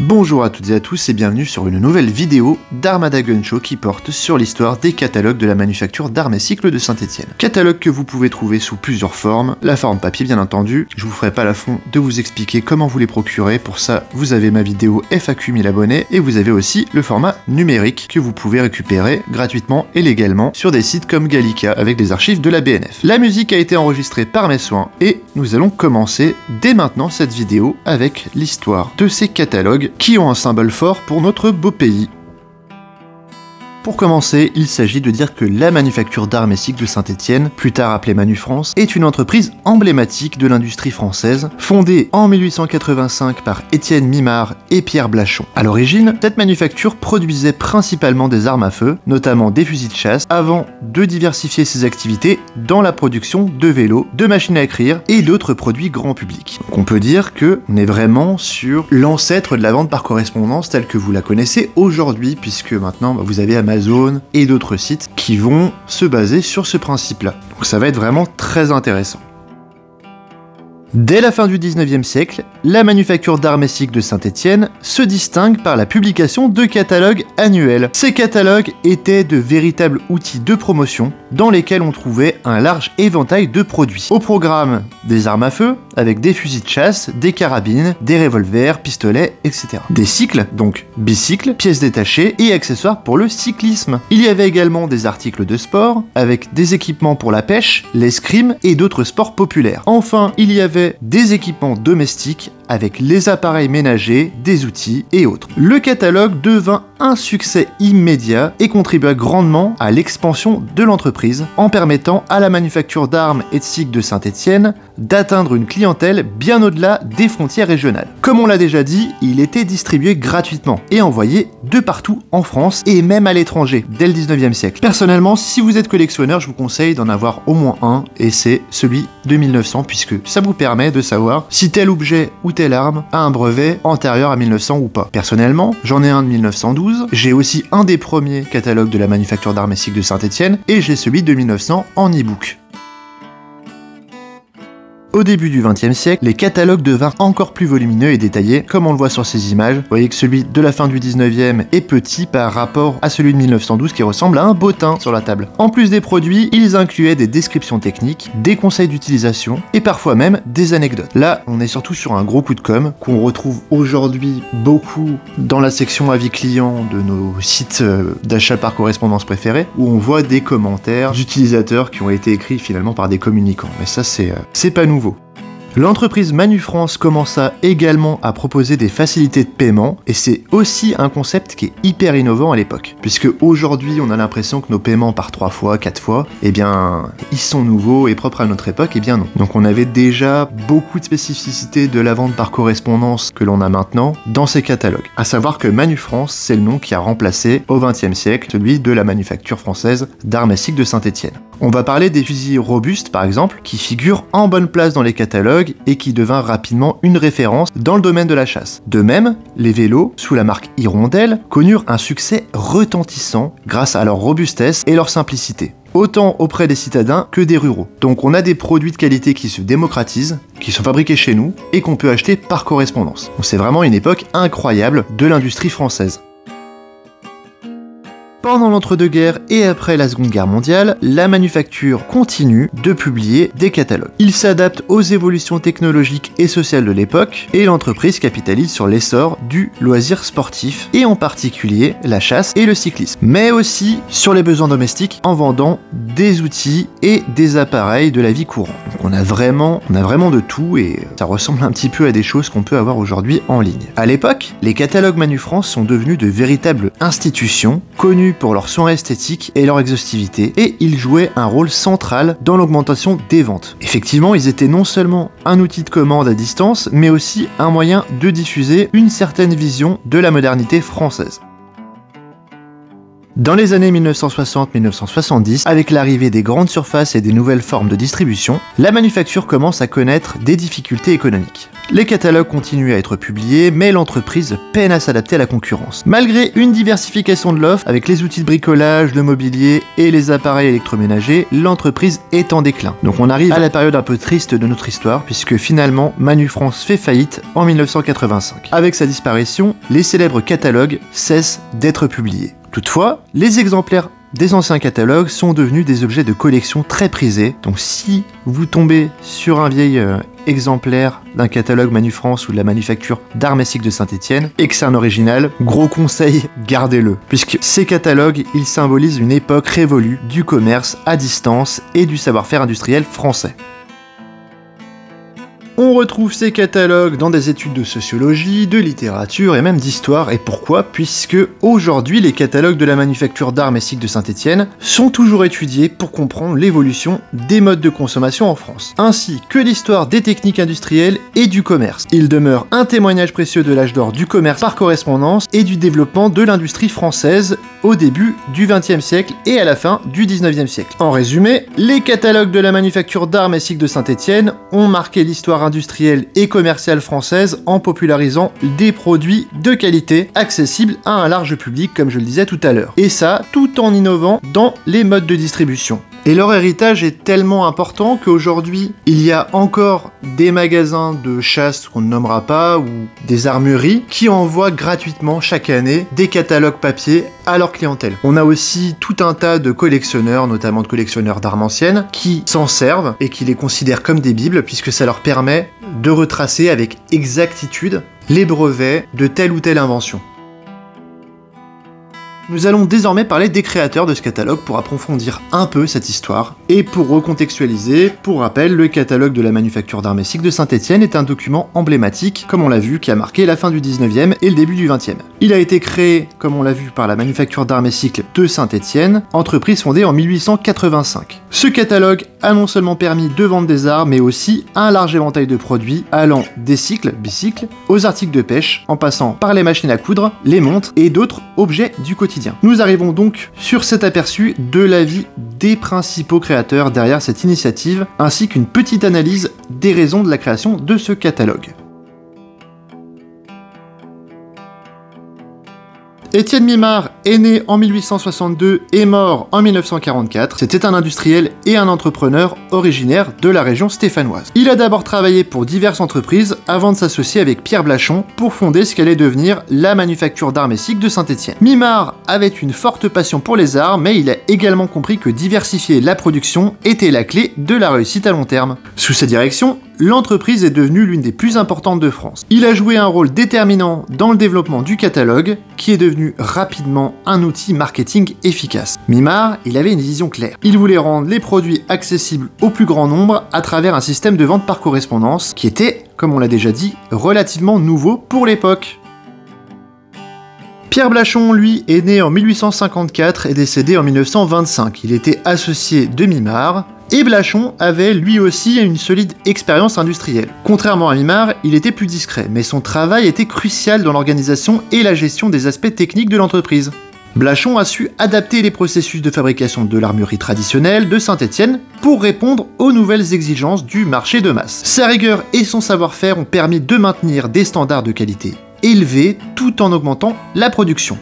Bonjour à toutes et à tous et bienvenue sur une nouvelle vidéo d'Armada Gun Show qui porte sur l'histoire des catalogues de la manufacture d'armes et cycles de Saint-Étienne. Catalogue que vous pouvez trouver sous plusieurs formes, la forme papier bien entendu, je vous ferai pas l'affront de vous expliquer comment vous les procurer, pour ça vous avez ma vidéo FAQ 1000 abonnés et vous avez aussi le format numérique que vous pouvez récupérer gratuitement et légalement sur des sites comme Gallica avec des archives de la BNF. La musique a été enregistrée par mes soins et nous allons commencer dès maintenant cette vidéo avec l'histoire de ces catalogues qui ont un symbole fort pour notre beau pays. Pour commencer, il s'agit de dire que la manufacture d'armes et cycles de Saint-Étienne, plus tard appelée Manufrance, est une entreprise emblématique de l'industrie française, fondée en 1885 par Étienne Mimard et Pierre Blachon. À l'origine, cette manufacture produisait principalement des armes à feu, notamment des fusils de chasse, avant de diversifier ses activités dans la production de vélos, de machines à écrire et d'autres produits grand public. Donc on peut dire que on est vraiment sur l'ancêtre de la vente par correspondance telle que vous la connaissez aujourd'hui, puisque maintenant vous avez Amazon et d'autres sites qui vont se baser sur ce principe-là. Donc ça va être vraiment très intéressant. Dès la fin du 19e siècle, la manufacture d'armes et cycles de Saint-Étienne se distingue par la publication de catalogues annuels. Ces catalogues étaient de véritables outils de promotion dans lesquels on trouvait un large éventail de produits. Au programme, des armes à feu, avec des fusils de chasse, des carabines, des revolvers, pistolets, etc. Des cycles, donc bicycles, pièces détachées et accessoires pour le cyclisme. Il y avait également des articles de sport, avec des équipements pour la pêche, l'escrime et d'autres sports populaires. Enfin, il y avait des équipements domestiques avec les appareils ménagers, des outils et autres. Le catalogue devint un succès immédiat et contribua grandement à l'expansion de l'entreprise en permettant à la manufacture d'armes et de cycles de Saint-Étienne d'atteindre une clientèle bien au-delà des frontières régionales. Comme on l'a déjà dit, il était distribué gratuitement et envoyé de partout en France et même à l'étranger dès le 19e siècle. Personnellement, si vous êtes collectionneur, je vous conseille d'en avoir au moins un et c'est celui de 1900 puisque ça vous permet de savoir si tel objet ou telle arme a un brevet antérieur à 1900 ou pas. Personnellement, j'en ai un de 1912, j'ai aussi un des premiers catalogues de la manufacture d'armes et cycles de Saint-Étienne et j'ai celui de 1900 en e-book. Au début du XXe siècle, les catalogues devinrent encore plus volumineux et détaillés, comme on le voit sur ces images. Vous voyez que celui de la fin du 19e est petit par rapport à celui de 1912 qui ressemble à un bottin sur la table. En plus des produits, ils incluaient des descriptions techniques, des conseils d'utilisation et parfois même des anecdotes. Là, on est surtout sur un gros coup de com' qu'on retrouve aujourd'hui beaucoup dans la section avis clients de nos sites d'achat par correspondance préférés, où on voit des commentaires d'utilisateurs qui ont été écrits finalement par des communicants. Mais ça, c'est pas nouveau. L'entreprise Manufrance commença également à proposer des facilités de paiement et c'est aussi un concept qui est hyper innovant à l'époque. Puisque aujourd'hui on a l'impression que nos paiements par 3 fois, 4 fois, eh bien ils sont nouveaux et propres à notre époque, eh bien non. Donc on avait déjà beaucoup de spécificités de la vente par correspondance que l'on a maintenant dans ces catalogues. À savoir que Manufrance, c'est le nom qui a remplacé au XXe siècle celui de la manufacture française d'armes et cycles de Saint-Étienne. On va parler des fusils robustes par exemple, qui figurent en bonne place dans les catalogues et qui devint rapidement une référence dans le domaine de la chasse. De même, les vélos, sous la marque Hirondelle, connurent un succès retentissant grâce à leur robustesse et leur simplicité, autant auprès des citadins que des ruraux. Donc on a des produits de qualité qui se démocratisent, qui sont fabriqués chez nous et qu'on peut acheter par correspondance. Donc c'est vraiment une époque incroyable de l'industrie française. Pendant l'entre-deux-guerres et après la Seconde Guerre mondiale, la manufacture continue de publier des catalogues. Ils s'adaptent aux évolutions technologiques et sociales de l'époque et l'entreprise capitalise sur l'essor du loisir sportif et en particulier la chasse et le cyclisme, mais aussi sur les besoins domestiques en vendant des outils et des appareils de la vie courante. Donc on a vraiment de tout et ça ressemble un petit peu à des choses qu'on peut avoir aujourd'hui en ligne. À l'époque, les catalogues Manufrance sont devenus de véritables institutions connues pour leur soin esthétique et leur exhaustivité, et ils jouaient un rôle central dans l'augmentation des ventes. Effectivement, ils étaient non seulement un outil de commande à distance, mais aussi un moyen de diffuser une certaine vision de la modernité française. Dans les années 1960-1970, avec l'arrivée des grandes surfaces et des nouvelles formes de distribution, la manufacture commence à connaître des difficultés économiques. Les catalogues continuent à être publiés, mais l'entreprise peine à s'adapter à la concurrence. Malgré une diversification de l'offre, avec les outils de bricolage, le mobilier et les appareils électroménagers, l'entreprise est en déclin. Donc on arrive à la période un peu triste de notre histoire, puisque finalement Manu France fait faillite en 1985. Avec sa disparition, les célèbres catalogues cessent d'être publiés. Toutefois, les exemplaires des anciens catalogues sont devenus des objets de collection très prisés. Donc si vous tombez sur un vieil exemplaire d'un catalogue Manu France ou de la manufacture d'armes et cycles de Saint-Étienne et que c'est un original, gros conseil, gardez-le. Puisque ces catalogues, ils symbolisent une époque révolue du commerce à distance et du savoir-faire industriel français. On retrouve ces catalogues dans des études de sociologie, de littérature et même d'histoire. Et pourquoi? Puisque aujourd'hui, les catalogues de la manufacture d'armes et cycles de Saint-Étienne sont toujours étudiés pour comprendre l'évolution des modes de consommation en France, ainsi que l'histoire des techniques industrielles et du commerce. Il demeure un témoignage précieux de l'âge d'or du commerce par correspondance et du développement de l'industrie française au début du XXe siècle et à la fin du XIXe siècle. En résumé, les catalogues de la manufacture d'armes et cycles de Saint-Étienne ont marqué l'histoire industrielle et commerciale française en popularisant des produits de qualité accessibles à un large public, comme je le disais tout à l'heure. Et ça, tout en innovant dans les modes de distribution. Et leur héritage est tellement important qu'aujourd'hui, il y a encore des magasins de chasse qu'on ne nommera pas, ou des armureries, qui envoient gratuitement chaque année des catalogues papier à leur clientèle. On a aussi tout un tas de collectionneurs, notamment de collectionneurs d'armes anciennes, qui s'en servent et qui les considèrent comme des bibles, puisque ça leur permet de retracer avec exactitude les brevets de telle ou telle invention. Nous allons désormais parler des créateurs de ce catalogue pour approfondir un peu cette histoire. Et pour recontextualiser, pour rappel, le catalogue de la manufacture d'armes et cycles de Saint-Étienne est un document emblématique, comme on l'a vu, qui a marqué la fin du 19e et le début du 20e. Il a été créé, comme on l'a vu, par la manufacture d'armes et cycles de Saint-Étienne, entreprise fondée en 1885. Ce catalogue a non seulement permis de vendre des armes, mais aussi un large éventail de produits, allant des cycles, bicycles, aux articles de pêche, en passant par les machines à coudre, les montres et d'autres objets du quotidien. Nous arrivons donc sur cet aperçu de la vie des principaux créateurs derrière cette initiative, ainsi qu'une petite analyse des raisons de la création de ce catalogue. Étienne Mimard est né en 1862 et mort en 1944. C'était un industriel et un entrepreneur originaire de la région stéphanoise. Il a d'abord travaillé pour diverses entreprises avant de s'associer avec Pierre Blachon pour fonder ce qu'allait devenir la manufacture d'armes et cycles de Saint-Étienne. Mimard avait une forte passion pour les arts, mais il a également compris que diversifier la production était la clé de la réussite à long terme. Sous sa direction, l'entreprise est devenue l'une des plus importantes de France. Il a joué un rôle déterminant dans le développement du catalogue, qui est devenu rapidement un outil marketing efficace. Mimard, il avait une vision claire. Il voulait rendre les produits accessibles au plus grand nombre à travers un système de vente par correspondance, qui était, comme on l'a déjà dit, relativement nouveau pour l'époque. Pierre Blachon, lui, est né en 1854 et décédé en 1925. Il était associé de Mimard, et Blachon avait lui aussi une solide expérience industrielle. Contrairement à Mimard, il était plus discret, mais son travail était crucial dans l'organisation et la gestion des aspects techniques de l'entreprise. Blachon a su adapter les processus de fabrication de l'armurerie traditionnelle de Saint-Étienne pour répondre aux nouvelles exigences du marché de masse. Sa rigueur et son savoir-faire ont permis de maintenir des standards de qualité élevés tout en augmentant la production.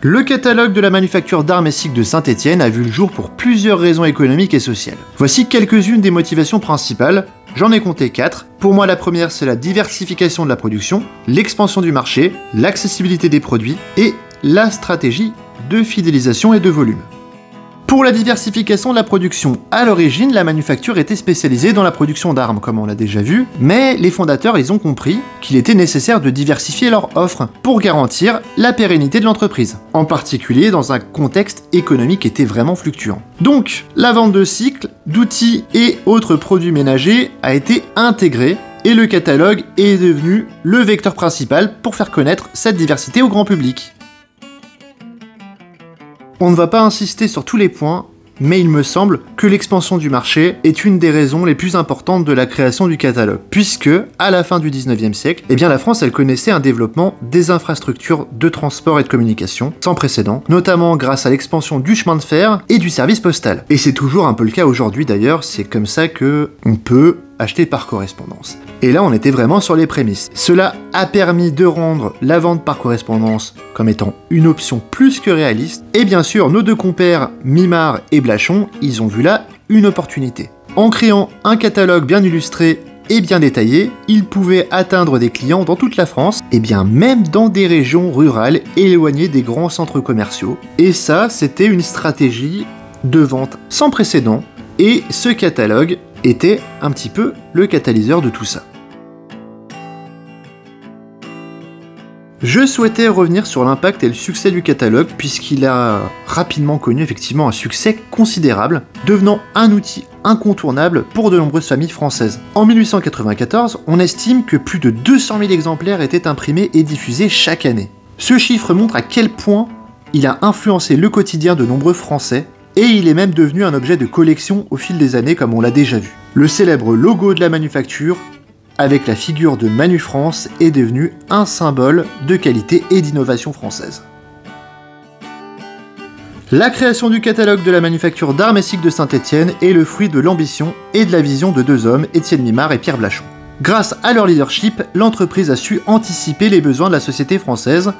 Le catalogue de la manufacture d'armes et cycles de Saint-Étienne a vu le jour pour plusieurs raisons économiques et sociales. Voici quelques-unes des motivations principales, j'en ai compté 4. Pour moi, la première, c'est la diversification de la production, l'expansion du marché, l'accessibilité des produits et la stratégie de fidélisation et de volume. Pour la diversification de la production, à l'origine, la manufacture était spécialisée dans la production d'armes, comme on l'a déjà vu, mais les fondateurs, ils ont compris qu'il était nécessaire de diversifier leur offre pour garantir la pérennité de l'entreprise, en particulier dans un contexte économique qui était vraiment fluctuant. Donc, la vente de cycles, d'outils et autres produits ménagers a été intégrée et le catalogue est devenu le vecteur principal pour faire connaître cette diversité au grand public. On ne va pas insister sur tous les points, mais il me semble que l'expansion du marché est une des raisons les plus importantes de la création du catalogue, puisque, à la fin du 19e siècle, eh bien la France elle connaissait un développement des infrastructures de transport et de communication sans précédent, notamment grâce à l'expansion du chemin de fer et du service postal. Et c'est toujours un peu le cas aujourd'hui d'ailleurs, c'est comme ça que on peut acheter par correspondance. Et là, on était vraiment sur les prémices. Cela a permis de rendre la vente par correspondance comme étant une option plus que réaliste, et bien sûr, nos deux compères, Mimard et Blachon, ils ont vu là une opportunité. En créant un catalogue bien illustré et bien détaillé, ils pouvaient atteindre des clients dans toute la France, et bien même dans des régions rurales éloignées des grands centres commerciaux. Et ça, c'était une stratégie de vente sans précédent, et ce catalogue était un petit peu le catalyseur de tout ça. Je souhaitais revenir sur l'impact et le succès du catalogue puisqu'il a rapidement connu effectivement un succès considérable, devenant un outil incontournable pour de nombreuses familles françaises. En 1894, on estime que plus de 200 000 exemplaires étaient imprimés et diffusés chaque année. Ce chiffre montre à quel point il a influencé le quotidien de nombreux Français, et il est même devenu un objet de collection au fil des années comme on l'a déjà vu. Le célèbre logo de la manufacture, avec la figure de Manu France, est devenu un symbole de qualité et d'innovation française. La création du catalogue de la manufacture d'armes et cycles de Saint-Étienne est le fruit de l'ambition et de la vision de deux hommes, Étienne Mimard et Pierre Blachon. Grâce à leur leadership, l'entreprise a su anticiper les besoins de la société française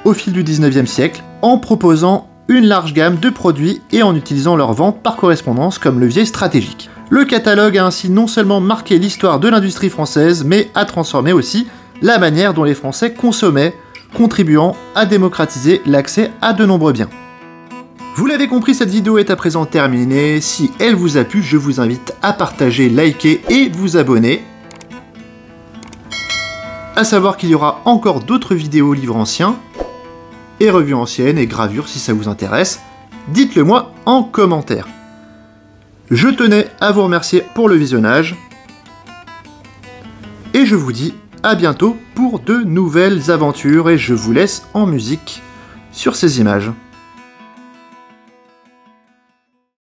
au fil du 19e siècle, en proposant une large gamme de produits et en utilisant leur vente par correspondance comme levier stratégique. Le catalogue a ainsi non seulement marqué l'histoire de l'industrie française, mais a transformé aussi la manière dont les Français consommaient, contribuant à démocratiser l'accès à de nombreux biens. Vous l'avez compris, cette vidéo est à présent terminée. Si elle vous a plu, je vous invite à partager, liker et vous abonner. À savoir qu'il y aura encore d'autres vidéos livres anciens, et revues anciennes et gravures si ça vous intéresse, dites-le moi en commentaire. Je tenais à vous remercier pour le visionnage, et je vous dis à bientôt pour de nouvelles aventures, et je vous laisse en musique sur ces images.